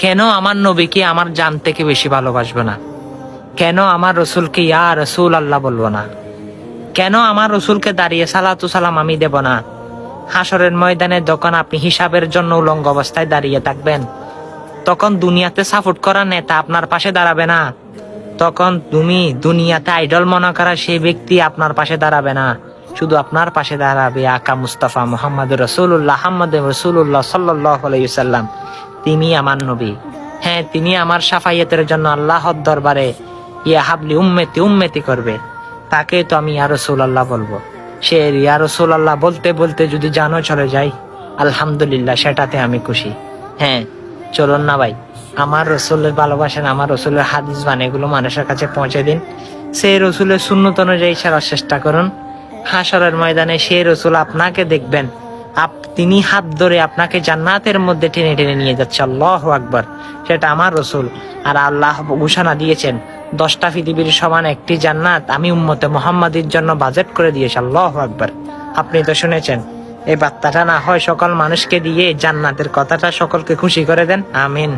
কেন আমার নবীকে আমার জান থেকে বেশি ভালোবাসবো না? কেন আমার রসুলকে ইয়া রসুল আল্লাহ বলবো না? কেন আমার রসুলকে দাঁড়িয়ে সালাতু সালাম আমি দেব না? হাসরের ময়দানে যখন আপনি হিসাবের জন্য উলঙ্গ অবস্থায় দাঁড়িয়ে থাকবেন, তখন দুনিয়াতে সাপোর্ট করা নেতা আপনার পাশে দাঁড়াবে না। তখন তুমি দুনিয়াতে আইডল মনে করা সেই ব্যক্তি আপনার পাশে দাঁড়াবে না। শুধু আপনার পাশে দাঁড়াবে আকা মুস্তাফা মুহাম্মদ রসুল্লাহ আহমদ রসুল্লাহ সাল্লাল্লাহু আলাইহি ওয়াসাল্লাম। তিনি আমার নবী। হ্যাঁ, তিনি আমার সাফাইয়াতের জন্য আল্লাহর দরবারে ইয়া হাবলি উম্মতি উম্মতি করবে। তাকে তো আমি ইয়া রাসূলুল্লাহ বলবো। সে ইয়া রাসূলুল্লাহ বলতে বলতে যদি জানো চলে যায়, আলহামদুলিল্লাহ, সেটাতে আমি খুশি। হ্যাঁ, চলুন না ভাই, আমার রসুলের ভালোবাসেন, আমার রসুলের হাদিস বাণী এগুলো মানুষের কাছে পৌঁছে দিন। সেই রসুলের সুন্নত অনুযায়ী চলার চেষ্টা করুন। হাসরের ময়দানে সেই রসুল আপনাকে দেখবেন, তিনি হাত ধরে আপনাকে জান্নাতের মধ্যে টেনে টেনে নিয়ে যাচ্ছে। আল্লাহু আকবার। সেটা আমার রসুল। আর আল্লাহ ঘোষণা দিয়েছেন 10টা পৃথিবীর সমান একটি জান্নাত আমি উম্মতে মুহাম্মাদির জন্য বাজেট করে দিয়েছি। আল্লাহু আকবার। আপনি তো শুনেছেন। এই বার্তাটা না হয় সকল মানুষকে দিয়ে জান্নাতের কথাটা সকলকে খুশি করে দেন। আমিন।